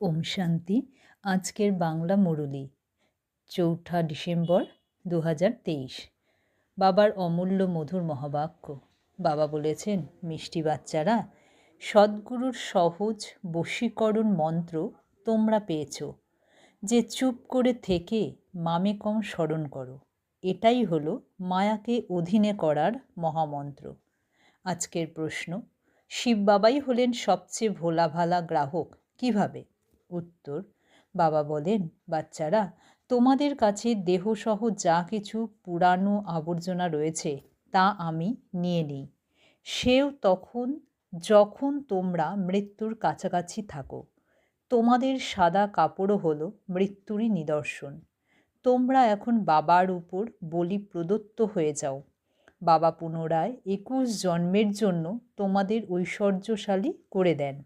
ওম শান্তি। আজকের বাংলা মুরুলি ৪ঠা ডিসেম্বর ২০২৩। বাবার অমূল্য মধুর মহাবাক্য। বাবা বলেছেন, মিষ্টি বাচ্চারা, সদ্গুরুর সহজ বশীকরণ মন্ত্র তোমরা পেয়েছ, যে চুপ করে থেকে মামেকম স্মরণ করো। এটাই হলো মায়াকে অধীনে করার মহামন্ত্র। আজকের প্রশ্ন, শিব বাবাই হলেন সবচেয়ে ভোলা ভালা গ্রাহক, কিভাবে? উত্তর, বাবা বলেন, বাচ্চারা, তোমাদের কাছে দেহসহ যা কিছু পুরানো আবর্জনা রয়েছে তা আমি নিয়ে নিই। সেও তখন যখন তোমরা মৃত্যুর কাছাকাছি থাকো। তোমাদের সাদা কাপড়ও হলো মৃত্যুরই নিদর্শন। তোমরা এখন বাবার উপর বলি প্রদত্ত হয়ে যাও। বাবা পুনরায় ২১ জন্মের জন্য তোমাদের ঐশ্বর্যশালী করে দেন।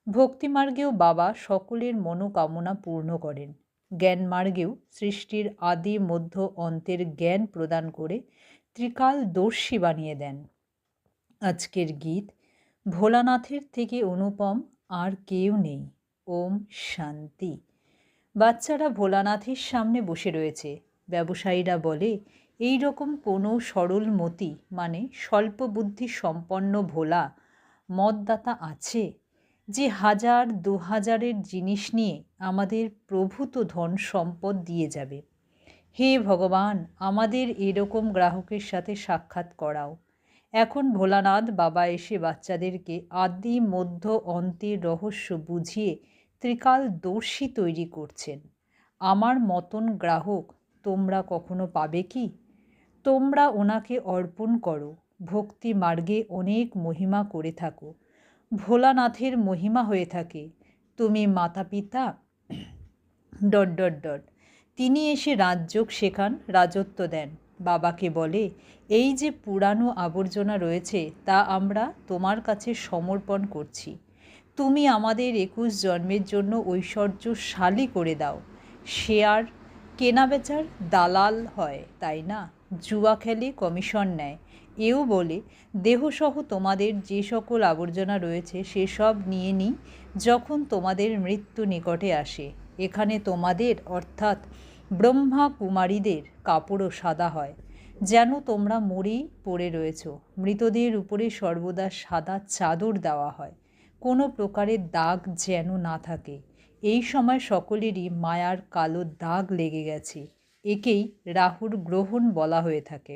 ভক্তিমার্গেও বাবা সকলের মনোকামনা পূর্ণ করেন। জ্ঞানমার্গেও সৃষ্টির আদি মধ্য অন্তের জ্ঞান প্রদান করে ত্রিকালদর্শী বানিয়ে দেন। আজকের গীত, ভোলানাথের থেকে অনুপম আর কেউ নেই। ওম শান্তি। বাচ্চারা ভোলানাথের সামনে বসে রয়েছে। ব্যবসায়ীরা বলে, এই রকম কোনো সরল মতি মানে স্বল্প বুদ্ধি সম্পন্ন ভোলা মতদাতা আছে, যে ১,০০০-২,০০০-এর জিনিস নিয়ে আমাদের প্রভূত ধন সম্পদ দিয়ে যাবে। হে ভগবান, আমাদের এরকম গ্রাহকের সাথে সাক্ষাৎ করাও। এখন ভোলানাথ বাবা এসে বাচ্চাদেরকে আদি মধ্য অন্তের রহস্য বুঝিয়ে ত্রিকালদর্শী তৈরি করছেন। আমার মতন গ্রাহক তোমরা কখনো পাবে কি? তোমরা ওনাকে অর্পণ করো। ভক্তি মার্গে অনেক মহিমা করে থাকো। ভোলানাথের মহিমা হয়ে থাকে, তুমি মাতা পিতা ... তিনি এসে রাজযোগ শেখান, রাজত্ব দেন। বাবাকে বলে, এই যে পুরানো আবর্জনা রয়েছে তা আমরা তোমার কাছে সমর্পণ করছি। তুমি আমাদের ২১ জন্মের জন্য ঐশ্বর্যশালী করে দাও। সে আর কেনাবেচার দালাল হয়, তাই না? জুয়া খেলে কমিশন নেয়। এও বলে, দেহসহ তোমাদের যে সকল আবর্জনা রয়েছে সেসব নিয়ে নিই যখন তোমাদের মৃত্যু নিকটে আসে। এখানে তোমাদের অর্থাৎ ব্রহ্মা কুমারীদের কাপড়ও সাদা হয়, যেন তোমরা মরেই পড়ে রয়েছ। মৃতদের উপরে সর্বদা সাদা চাদর দেওয়া হয়, কোনো প্রকারের দাগ যেন না থাকে। এই সময় সকলেরই মায়ার কালো দাগ লেগে গেছে। একেই রাহুর গ্রহণ বলা হয়ে থাকে।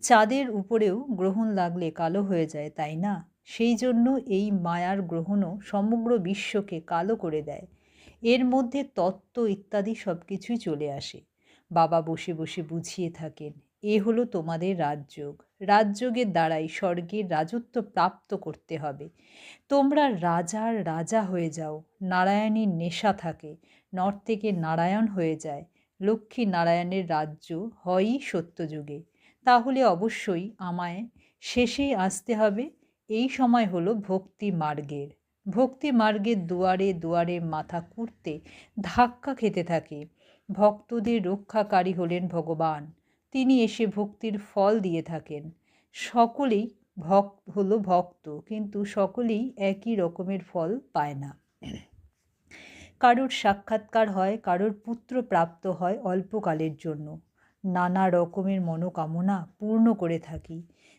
চাঁদের উপরেও গ্রহণ লাগলে কালো হয়ে যায়, তাই না? সেই জন্য এই মায়ার গ্রহণও সমগ্র বিশ্বকে কালো করে দেয়। এর মধ্যে তত্ত্ব ইত্যাদি সব কিছুই চলে আসে। বাবা বসে বসে বুঝিয়ে থাকেন, এ হলো তোমাদের রাজযোগ। রাজযোগের দ্বারাই স্বর্গের রাজত্ব প্রাপ্ত করতে হবে। তোমরা রাজার রাজা হয়ে যাও। নারায়ণীর নেশা থাকে, নর থেকে নারায়ণ হয়ে যায়। লক্ষ্মী নারায়ণের রাজ্য হয়ই সত্যযুগে। তাহলে অবশ্যই আমায় শেষেই আসতে হবে। এই সময় হলো ভক্তি মার্গের। ভক্তি মার্গের দুয়ারে দুয়ারে মাথা কুঁড়তে ধাক্কা খেতে থাকে। ভক্তদের রক্ষাকারী হলেন ভগবান। তিনি এসে ভক্তির ফল দিয়ে থাকেন। সকলেই হলো ভক্ত, কিন্তু সকলেই একই রকমের ফল পায় না। কারোর সাক্ষাৎকার হয়, কারোর পুত্র প্রাপ্ত হয় অল্পকালের জন্য। নানা রকমের মনোকামনা পূর্ণ করে থাকি।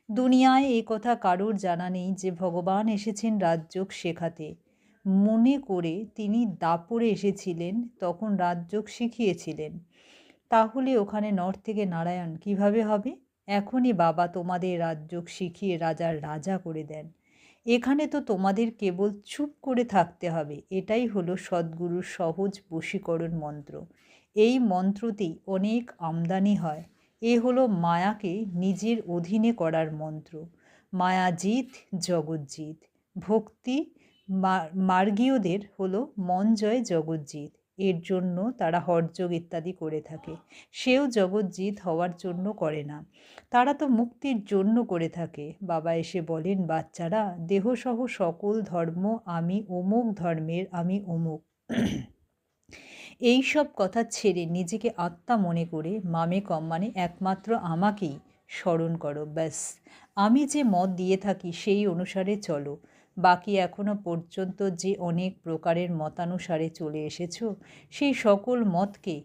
দুনিয়ায় এই কথা কারোর জানা নেই যে ভগবান এসেছেন রাজযোগ শেখাতে। মনে করে তিনি দাপরে এসেছিলেন, তখন রাজযোগ শিখিয়েছিলেন। তাহলে ওখানে নর থেকে নারায়ণ কিভাবে হবে? এখনই বাবা তোমাদের রাজযোগ শিখিয়ে রাজার রাজা করে দেন। এখানে তো তোমাদের কেবল চুপ করে থাকতে হবে। এটাই হলো সদ্গুরুর সহজ বশীকরণ মন্ত্র। এই মন্ত্রতেই অনেক আমদানি হয়। এ হলো মায়াকে নিজের অধীনে করার মন্ত্র। মায়াজিৎ জগজ্জিৎ। ভক্তি মার্গীয়দের হলো মন জয় জগজ্জিৎ। এর জন্য তারা হঠযোগ ইত্যাদি করে থাকে। সেও জগজ্জিৎ হওয়ার জন্য করে না, তারা তো মুক্তির জন্য করে থাকে। বাবা এসে বলেন, বাচ্চারা, দেহসহ সকল ধর্ম আমি অমুক ধর্মের, আমি অমুক। এই সব কথা ছেড়ে নিজেকে আত্মা মনে করে মামেকম মানে একমাত্র আমাকেই স্মরণ করো। ব্যাস, আমি যে মত দিয়ে থাকি সেই অনুসারে চলো। বাকি এখনো পর্যন্ত যে অনেক প্রকারের মতানুসারে চলে এসেছো, সেই সকল মতকে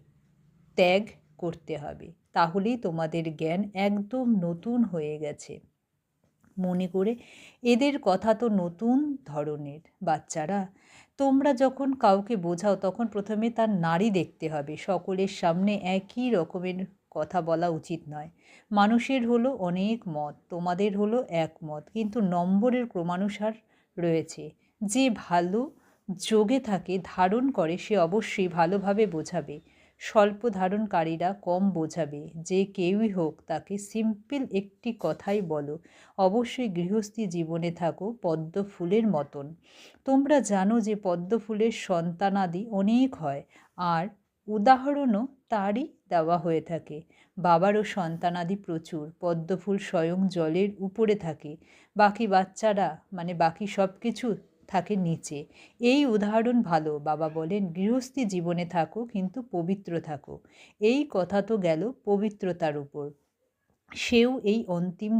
ত্যাগ করতে হবে। তাহলেই তোমাদের জ্ঞান একদম নতুন হয়ে গেছে। মনে করে এদের কথা তো নতুন ধরনের। বাচ্চারা, তোমরা যখন কাউকে বোঝাও তখন প্রথমে তার নাড়ি দেখতে হবে। সকলের সামনে একই রকমের কথা বলা উচিত নয়। মানুষের হলো অনেক মত, তোমাদের হলো এক মত, কিন্তু নম্বরের ক্রমানুসার রয়েছে। যে ভালো যোগে থাকে, ধারণ করে, সে অবশ্যই ভালোভাবে বোঝাবে। স্বল্প ধারণকারীরা কম বোঝাবে। যে কেউই হোক তাকে সিম্পল একটি কথাই বলো, অবশ্যই গৃহস্থী জীবনে থাকো পদ্ম ফুলের মতন। তোমরা জানো যে পদ্ম ফুলের সন্তানাদি অনেক হয়, আর উদাহরণও তারই দেওয়া হয়ে থাকে। বাবারও সন্তানাদি প্রচুর। পদ্মফুল স্বয়ং জলের উপরে থাকে, বাকি বাচ্চারা বাকি সব কিছু থাকে নিচে। এই উদাহরণ ভালো। বাবা বলেন, গৃহস্থী জীবনে থাকো কিন্তু পবিত্র থাকো। এই কথা তো গেল পবিত্রতার উপর। সেও এই অন্তিম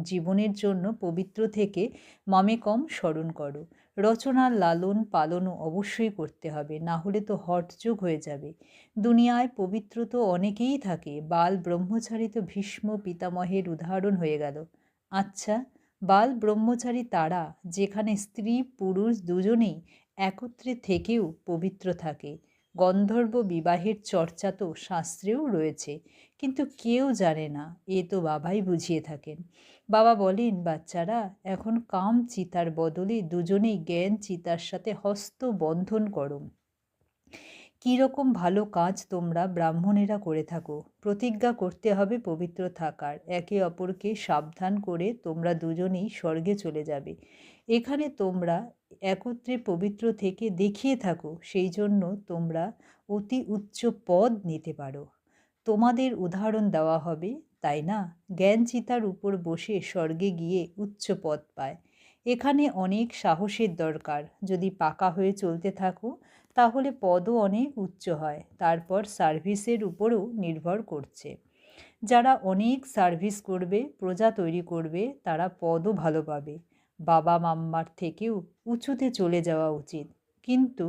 জীবনের জন্য পবিত্র থেকে মামে কম স্মরণ করো। রচনার লালন পালনও অবশ্যই করতে হবে, না হলে তো হঠযোগ হয়ে যাবে। দুনিয়ায় পবিত্র তো অনেকেই থাকে। বাল ব্রহ্মচারী তো ভীষ্ম পিতামহের উদাহরণ হয়ে গেল। আচ্ছা, বাল ব্রহ্মচারী তারা যেখানে স্ত্রী পুরুষ দুজনেই একত্রে থেকেও পবিত্র থাকে। গন্ধর্ব বিবাহের চর্চা তো শাস্ত্রেও রয়েছে, কিন্তু কেউ জানে না। এ তো বাবাই বুঝিয়ে থাকেন। বাবা বলেন, বাচ্চারা, এখন কাম চিতার বদলে দুজনেই জ্ঞান চিতার সাথে হস্ত বন্ধন করো। কীরকম ভালো কাজ তোমরা ব্রাহ্মণেরা করে থাকো। প্রতিজ্ঞা করতে হবে পবিত্র থাকার। একে অপরকে সাবধান করে তোমরা দুজনেই স্বর্গে চলে যাবে। এখানে তোমরা একত্রে পবিত্র থেকে দেখিয়ে থাকো, সেই জন্য তোমরা অতি উচ্চ পদ নিতে পারো। তোমাদের উদাহরণ দেওয়া হবে, তাই না? জ্ঞান চিতার উপর বসে স্বর্গে গিয়ে উচ্চ পদ পায়। এখানে অনেক সাহসের দরকার। যদি পাকা হয়ে চলতে থাকো তাহলে পদও অনেক উচ্চ হয়। তারপর সার্ভিসের উপরও নির্ভর করছে। যারা অনেক সার্ভিস করবে, প্রজা তৈরি করবে, তারা পদও ভালো পাবে। বাবা মাম্মার থেকেও উঁচুতে চলে যাওয়া উচিত। কিন্তু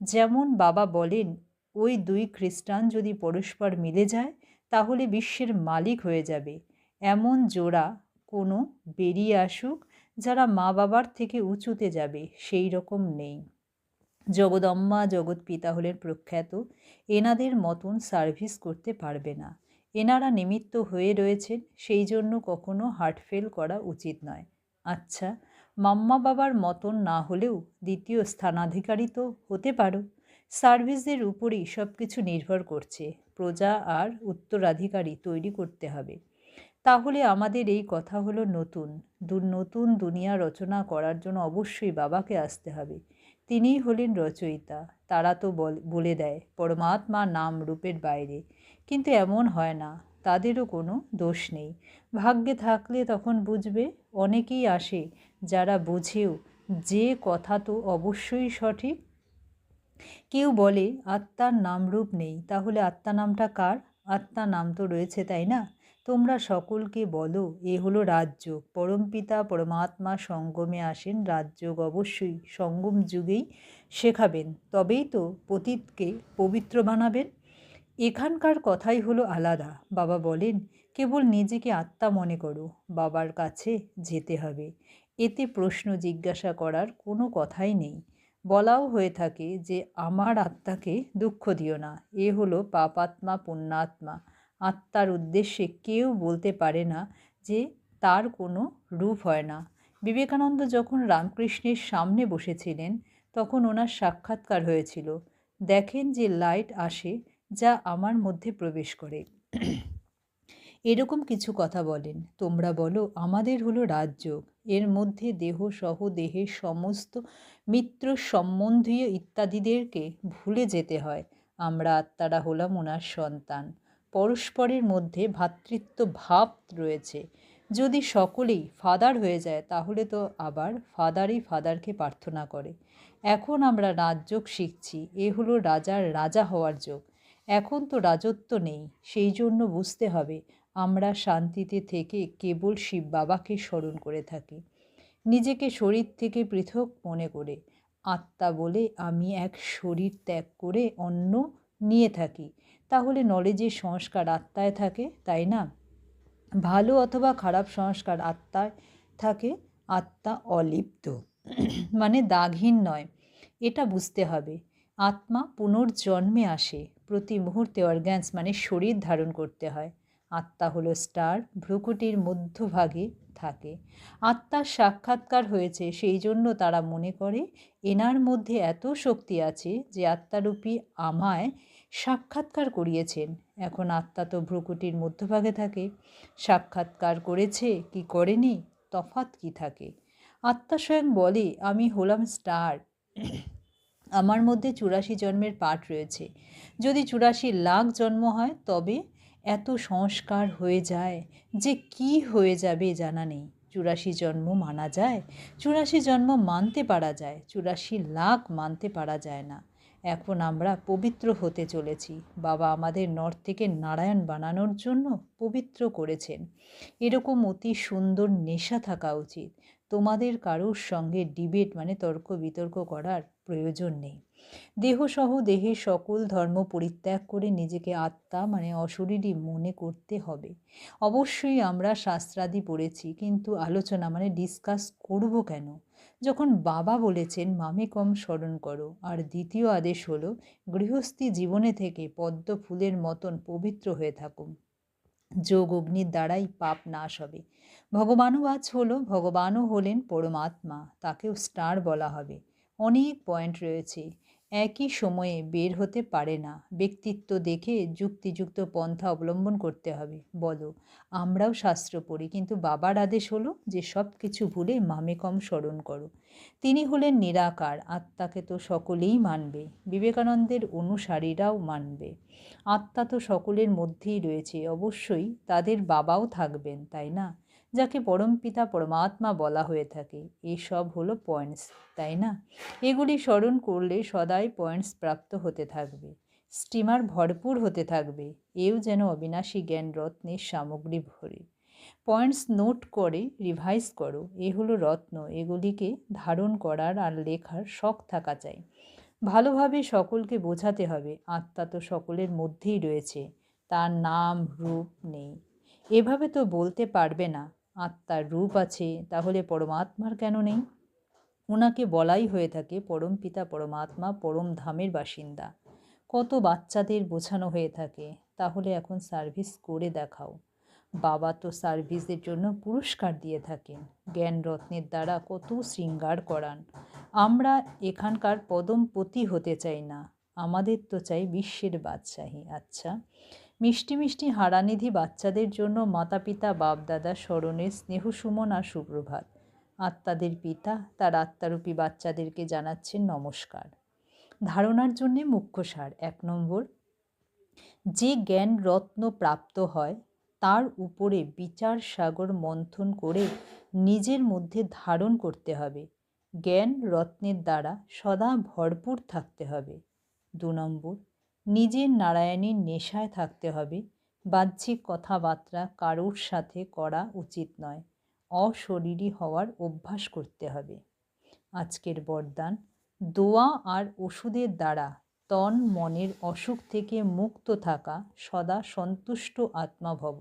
যেমন বাবা বলেন, ওই দুই খ্রিস্টান যদি পরস্পর মিলে যায় তাহলে বিশ্বের মালিক হয়ে যাবে। এমন জোড়া কোনো বেরিয়ে আসুক যারা মা বাবার থেকে উঁচুতে যাবে, সেই রকম নেই। জগদম্মা জগৎপিতা হলেন প্রখ্যাত। এনাদের মতন সার্ভিস করতে পারবে না। এনারা নিমিত্ত হয়ে রয়েছেন, সেই জন্য কখনো হার্টফেল করা উচিত নয়। আচ্ছা, মাম্মা বাবার মতন না হলেও দ্বিতীয় স্থানাধিকারী তো হতে পারো। সার্ভিসের উপরই সব কিছু নির্ভর করছে। প্রজা আর উত্তরাধিকারী তৈরি করতে হবে। তাহলে আমাদের এই কথা হলো নতুন নতুন দুনিয়া রচনা করার জন্য অবশ্যই বাবাকে আসতে হবে। তিনিই হলেন রচয়িতা। তারা তো বলে দেয় পরমাত্মা নাম রূপের বাইরে, কিন্তু এমন হয় না। তাদেরও কোনো দোষ নেই। ভাগ্যে থাকলে তখন বুঝবে। অনেকেই আসে যারা বোঝেও যে কথা তো অবশ্যই সঠিক। কেউ বলে আত্মার নামরূপ নেই, তাহলে আত্মা নামটা কার? আত্মা নাম তো রয়েছে, তাই না? তোমরা সকলকে বলো, এ হলো রাজযোগ। পরমপিতা পরমাত্মা সঙ্গমে আসেন। রাজযোগ অবশ্যই সঙ্গম যুগেই শেখাবেন, তবেই তো পতিতকে পবিত্র বানাবেন। এখানকার কথাই হলো আলাদা। বাবা বলেন, কেবল নিজেকে আত্মা মনে করো, বাবার কাছে যেতে হবে। এতে প্রশ্ন জিজ্ঞাসা করার কোনো কথাই নেই। বলাও হয়ে থাকে যে আমার আত্মাকে দুঃখ দিও না। এ হলো পাপাত্মা পুণ্যাত্মা। আত্মার উদ্দেশ্যে কেউ বলতে পারে না যে তার কোনো রূপ হয় না। বিবেকানন্দ যখন রামকৃষ্ণের সামনে বসেছিলেন তখন ওনার সাক্ষাৎকার হয়েছিল। দেখেন যে লাইট আসে যা আমার মধ্যে প্রবেশ করে। এরকম কিছু কথা বলেন। তোমরা বলো আমাদের হলো রাজযোগ। এর মধ্যে দেহ সহ দেহের সমস্ত মিত্র সম্বন্ধীয় ইত্যাদিদেরকে ভুলে যেতে হয়। আমরা আত্মারা হলাম ওনার সন্তান। পরস্পরের মধ্যে ভ্রাতৃত্ব ভাব রয়েছে। যদি সকলেই ফাদার হয়ে যায় তাহলে তো আবার ফাদারই ফাদারকে প্রার্থনা করে। এখন আমরা রাজযোগ শিখছি। এ হলো রাজার রাজা হওয়ার যোগ। এখন তো রাজত্ব নেই, সেই জন্য বুঝতে হবে আমরা শান্তিতে থেকে কেবল শিব বাবাকে স্মরণ করে থাকি। নিজেকে শরীর থেকে পৃথক মনে করে। আত্মা বলে আমি এক শরীর ত্যাগ করে অন্য নিয়ে থাকি। তাহলে নলেজের সংস্কার আত্মায় থাকে, তাই না? ভালো অথবা খারাপ সংস্কার আত্মায় থাকে। আত্মা অলিপ্ত, মানে দাগহীন নয়। এটা বুঝতে হবে। আত্মা পুনর্জন্মে আসে, প্রতি মুহূর্তে অর্গ্যানস মানে শরীর ধারণ করতে হয়। আত্মা হলো স্টার, ভ্রুকুটির মধ্যভাগে থাকে। আত্মার সাক্ষাৎকার হয়েছে, সেই জন্য তারা মনে করে এনার মধ্যে এত শক্তি আছে যে আত্মারূপী আমায় সাক্ষাৎকার করিয়েছেন। এখন আত্মা তো ভ্রুকুটির মধ্যভাগে থাকে। সাক্ষাৎকার করেছে কি করেনি, তফাৎ কি থাকে? আত্মা স্বয়ং বলে আমি হলাম স্টার, আমার মধ্যে 84 জন্মের পাঠ রয়েছে। যদি 84 লাখ জন্ম হয় তবে এত সংস্কার হয়ে যায় যে কি হয়ে যাবে জানা নেই। 84 জন্ম মানা যায়, 84 জন্ম মানতে পারা যায়, 84 লাখ মানতে পারা যায় না। এখন আমরা পবিত্র হতে চলেছি। বাবা আমাদের নর থেকে নারায়ণ বানানোর জন্য পবিত্র করেছেন। এরকম অতি সুন্দর নেশা থাকা উচিত। তোমাদের কারোর সঙ্গে ডিবেট মানে তর্ক বিতর্ক করার প্রয়োজন নেই। দেহসহ দেহের সকল ধর্ম পরিত্যাগ করে নিজেকে আত্মা মানে অশরীরী মনে করতে হবে। অবশ্যই আমরা শাস্ত্রাদি পড়েছি, কিন্তু আলোচনা মানে ডিসকাস করব কেন, যখন বাবা বলেছেন মামেকম স্মরণ করো। আর দ্বিতীয় আদেশ হলো গৃহস্থী জীবনে থেকে পদ্ম ফুলের মতন পবিত্র হয়ে থাকুন। যোগ অগ্নির দ্বারাই পাপ নাশ হবে। ভগবানও আজ হলো, ভগবানও হলেন পরমাত্মা, তাকেও স্টার বলা হবে। অনেক পয়েন্ট রয়েছে, একই সময়ে বের হতে পারে না। ব্যক্তিত্ব দেখে যুক্তিযুক্ত পন্থা অবলম্বন করতে হবে। বলো, আমরাও শাস্ত্র পড়ি, কিন্তু বাবার আদেশ হলো যে সব কিছু ভুলে মামেকম স্মরণ করো। তিনি হলেন নিরাকার, আত্মাকে তো সকলেই মানবে, বিবেকানন্দের অনুসারীরাও মানবে। আত্মা তো সকলের মধ্যেই রয়েছে, অবশ্যই তাদের বাবাও থাকবেন, তাই না? যাকে পরমপিতা পরমাত্মা বলা হয়ে থাকে। এসব হলো পয়েন্টস, তাই না? এগুলি স্মরণ করলে সদাই পয়েন্টস প্রাপ্ত হতে থাকবে, স্টিমার ভরপুর হতে থাকবে। এও যেন অবিনাশী জ্ঞান রত্নের সামগ্রী ভরে। পয়েন্টস নোট করে রিভাইজ করো, এ হলো রত্ন। এগুলিকে ধারণ করার আর লেখার শখ থাকা চাই। ভালোভাবে সকলকে বোঝাতে হবে আত্মা তো সকলের মধ্যেই রয়েছে, তার নাম রূপ নেই। এভাবে তো বলতে পারবে না আত্মার রূপ আছে, তাহলে পরমাত্মার কেন নেই? ওনাকে বলাই হয়ে থাকে পরম পিতা পরমাত্মা পরম ধামের বাসিন্দা। কত বাচ্চাদের বোঝানো হয়ে থাকে, তাহলে এখন সার্ভিস করে দেখাও। বাবা তো সার্ভিসের জন্য পুরস্কার দিয়ে থাকেন, জ্ঞান রত্নের দ্বারা কত শৃঙ্গার করান। আমরা এখানকার পদমপতি হতে চাই না, আমাদের তো চাই বিশ্বের বাদশাহী। আচ্ছা, মিষ্টি মিষ্টি হারানিধি বাচ্চাদের জন্য মাতা পিতা বাপদাদা স্মরণের স্নেহসুমন আর সুপ্রভাত। আত্মাদের পিতা তার আত্মারূপী বাচ্চাদেরকে জানাচ্ছেন নমস্কার। ধারণার জন্যে মুখ্য সার 1 নম্বর, যে জ্ঞান রত্ন প্রাপ্ত হয় তার উপরে বিচার সাগর মন্থন করে নিজের মধ্যে ধারণ করতে হবে। জ্ঞান রত্নের দ্বারা সদা ভরপুর থাকতে হবে। 2 নম্বর, নিজের নারায়ণীর নেশায় থাকতে হবে। বাহ্যিক কথাবার্তা কারোর সাথে করা উচিত নয়, অশরীরী হওয়ার অভ্যাস করতে হবে। আজকের বরদান, দোয়া আর ওষুধের দ্বারা তন মনের অসুখ থেকে মুক্ত থাকা, সদা সন্তুষ্ট আত্মা ভব।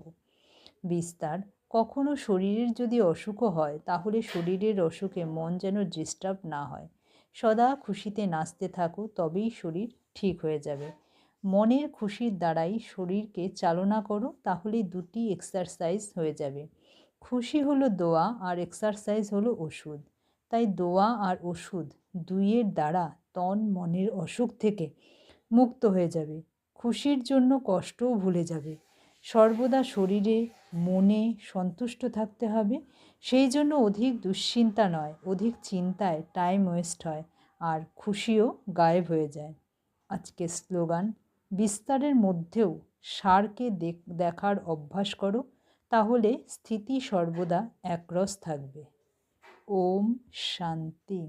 বিস্তার, কখনো শরীরের যদি অসুখও হয় তাহলে শরীরের অসুখে মন যেন ডিস্টার্ব না হয়। সদা খুশিতে নাচতে থাকো, তবেই শরীর ঠিক হয়ে যাবে। মনের খুশির দ্বারাই শরীরকে চালনা করো, তাহলেই দুটি এক্সারসাইজ হয়ে যাবে। খুশি হলো দোয়া আর এক্সারসাইজ হলো ওষুধ। তাই দোয়া আর ওষুধ দুইয়ের দ্বারা তন মনের অসুখ থেকে মুক্ত হয়ে যাবে। খুশির জন্য কষ্টও ভুলে যাবে। সর্বদা শরীরে মনে সন্তুষ্ট থাকতে হবে। সেই জন্য অধিক দুশ্চিন্তা নয়, অধিক চিন্তায় টাইম ওয়েস্ট হয় আর খুশিও গায়েব হয়ে যায়। আজকের স্লোগান, বিস্তারের মধ্যেও সারকে দেখার অভ্যাস করো, তাহলে স্থিতি সর্বদা একরস থাকবে। ওম শান্তি।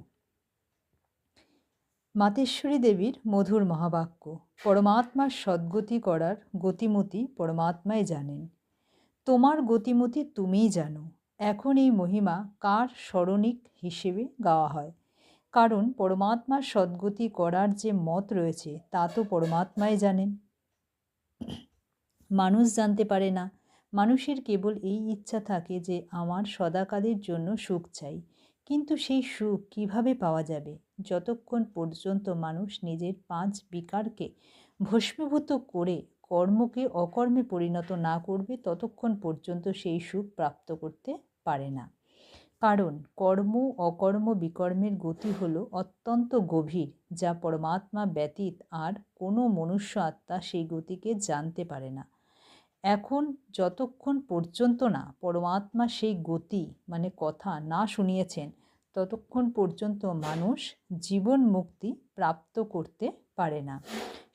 মাতেশ্বরী দেবীর মধুর মহাবাক্য, পরমাত্মার সদ্গতি করার গতিমতি পরমাত্মাই জানেন। তোমার গতিমতি তুমিই জানো। এখন এই মহিমা কার স্মরণিক হিসেবে গাওয়া হয়? কারণ পরমাত্মার সদ্গতি করার যে মত রয়েছে তা তো পরমাত্মাই জানেন, মানুষ জানতে পারে না। মানুষের কেবল এই ইচ্ছা থাকে যে আমার সদাকালের জন্য সুখ চাই, কিন্তু সেই সুখ কিভাবে পাওয়া যাবে? যতক্ষণ পর্যন্ত মানুষ নিজের 5 বিকারকে ভস্মীভূত করে কর্মকে অকর্মে পরিণত না করবে, ততক্ষণ পর্যন্ত সেই সুখ প্রাপ্ত করতে পারে না। কারণ কর্ম অকর্ম বিকর্মের গতি হল অত্যন্ত গভীর, যা পরমাত্মা ব্যতীত আর কোনো মনুষ্য আত্মা সেই গতিকে জানতে পারে না। এখন যতক্ষণ পর্যন্ত না পরমাত্মা সেই গতি মানে কথা না শুনিয়েছেন, ততক্ষণ পর্যন্ত মানুষ জীবন মুক্তি প্রাপ্ত করতে পারে না।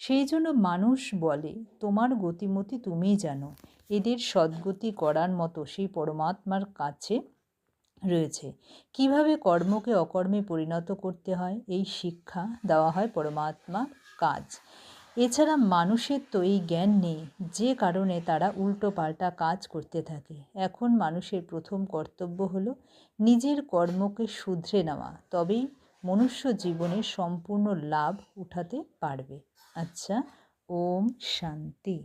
সেই জন্য মানুষ বলে, তোমার গতিমতি তুমিই জানো। এদের সদ্গতি করার মতো সেই পরমাত্মার কাছে রয়েছে। কিভাবে কর্মকে অকর্মে পরিণত করতে হয়, এই শিক্ষা দেওয়া হয় পরমাত্মার কাজ। এছাড়া মানুষের তো এই জ্ঞান নেই, যে কারণে তারা উল্টো পাল্টা কাজ করতে থাকে। এখন মানুষের প্রথম কর্তব্য হলো নিজের কর্মকে শুধরে নেওয়া, তবেই মনুষ্য জীবনের সম্পূর্ণ লাভ উঠাতে পারবে। আচ্ছা, ওম শান্তি।